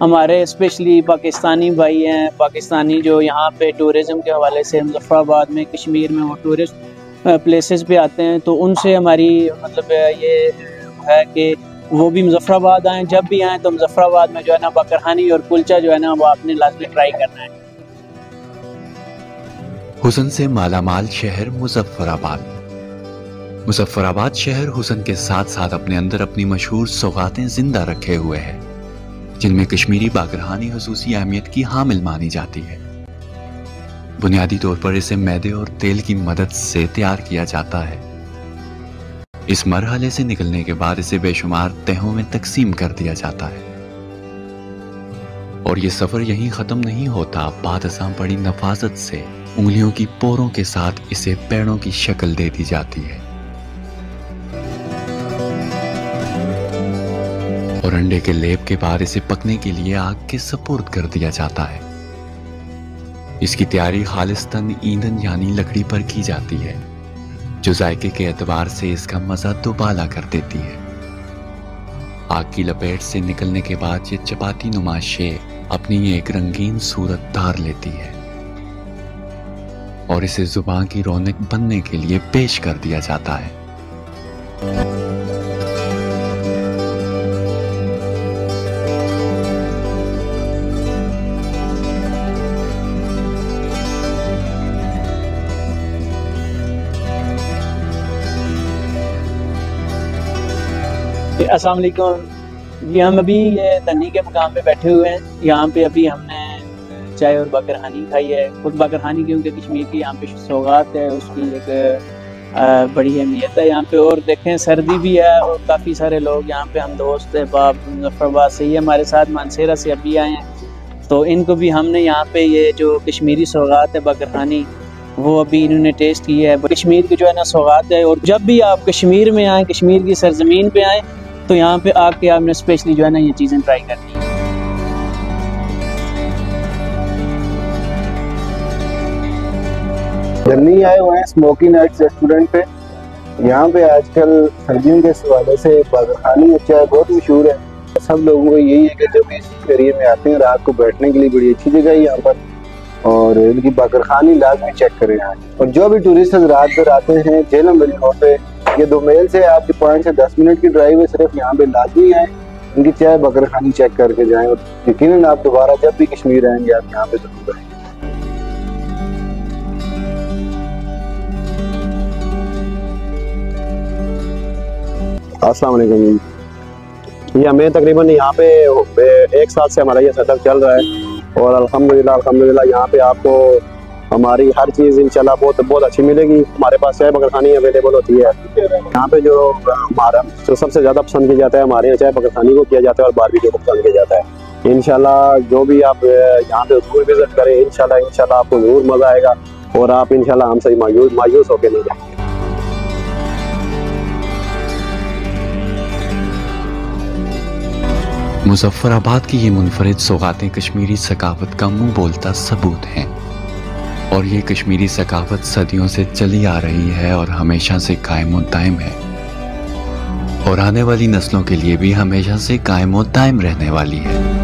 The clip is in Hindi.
हमारे स्पेशली पाकिस्तानी भाई हैं, पाकिस्तानी जो यहाँ पे टूरिज़म के हवाले से मुज़फ़्फ़राबाद में, कश्मीर में वो टूरिस्ट प्लेसेस पे आते हैं, तो उनसे हमारी मतलब ये है कि वो भी मुज़फ़्फ़राबाद आएँ। जब भी आएँ तो मुज़फ़्फ़राबाद में जो है ना बकरहानी और कुलचा जो है ना वो आपने लाजमी ट्राई करना है। हुस्न से मालामाल शहर मुज़फ़्फ़राबाद। मुज़फ़्फ़राबाद शहर हुस्न के साथ साथ अपने अंदर अपनी मशहूर सौगातें जिंदा रखे हुए है, जिनमें कश्मीरी बाकरहानी हुसूसी अहमियत की हामिल मानी जाती है। बुनियादी तौर पर इसे मैदे और तेल की मदद से तैयार किया जाता है। इस मरहले से निकलने के बाद इसे बेशुमार तहों में तकसीम कर दिया जाता है और ये सफर यहीं खत्म नहीं होता। बाद अज़ां बड़ी नफाजत से उंगलियों की पोरों के साथ इसे पेड़ों की शक्ल दे दी जाती है और अंडे के लेप के बाद इसे पकने के लिए आग के सपुर्द कर दिया जाता है। इसकी तैयारी खालिस्तन ईंधन यानी लकड़ी पर की जाती है, जो जायके के एतबार से इसका मजा दुबाला कर देती है। आग की लपेट से निकलने के बाद ये चपाती नुमा शे अपनी एक रंगीन सूरत धार लेती है और इसे जुबान की रौनक बनने के लिए पेश कर दिया जाता है। अस्सलाम वालेकुम। ये हम अभी तन्नी के मुकाम पे बैठे हुए हैं। यहाँ पे अभी हमने चाय और बकरहानी खाई है। खुद बकरहानी क्योंकि कश्मीर की यहाँ पे सौगात है, उसकी एक बड़ी अहमियत है यहाँ पे। और देखें सर्दी भी है और काफ़ी सारे लोग यहाँ पे हम दोस्त बाब मुज़फ़्फ़राबाद से ही हमारे साथ मानसेरा से अभी आए हैं, तो इनको भी हमने यहाँ पे ये जो कश्मीरी सौगात है बकरहानी वो अभी इन्होंने टेस्ट की है। कश्मीर की जो है ना सौगात है। और जब भी आप कश्मीर में आएँ, कश्मीर की सरजमीन पे आएँ, तो यहाँ पे आके आपने स्पेशली जो है ना ये चीज़ें ट्राई करनी है। दिल्ली आए हुए हैं स्मोकी नाइट्स रेस्टोरेंट पे। यहाँ पे आजकल सर्दियों के हवाले से बकरहानी और चाय बहुत मशहूर है। सब लोगों को यही है कि जब इस एरिया में आते हैं रात को बैठने के लिए बड़ी अच्छी जगह है यहाँ पर, और इनकी बकरहानी लाजमी चेक करें यहाँ। और जो भी टूरिस्ट रात भर आते हैं झेलम वाली रोड पे, ये 2 मील से आपके 5 से 10 मिनट की ड्राइव है, सिर्फ यहाँ पे लाजमी आए, इनकी चाय बकरहानी चेक करके जाएं और यकीनन आप दोबारा जब भी कश्मीर आएंगे आप यहाँ पे जरूर आएंगे। अस्सलाम वालेकुम। ये हमें तकरीबन यहाँ पे 1 साल से हमारा ये सेटअप चल रहा है और अल्हम्दुलिल्लाह यहाँ पे आपको हमारी हर चीज़ इंशाल्लाह बहुत अच्छी मिलेगी। हमारे पास चाय बकरहानी अवेलेबल होती है। यहाँ पे जो हमारा जो सबसे ज़्यादा पसंद किया जाता है हमारे यहाँ चाय बकरहानी को किया जाता है और बारबेक्यू को पसंद किया जाता है। इंशाल्लाह जो भी आप यहाँ पे ज़रूर विजिट करें, इंशाल्लाह आपको ज़रूर मज़ा आएगा और आप इंशाल्लाह हमसे मायूस होकर नहीं जाएंगे। मुज़फ़्फ़राबाद की ये मुनफरिद सौगातें कश्मीरी सकाफत का मुंह बोलता सबूत हैं और ये कश्मीरी सकाफत सदियों से चली आ रही है और हमेशा से कायम और दायम है और आने वाली नस्लों के लिए भी हमेशा से कायम और दायम रहने वाली है।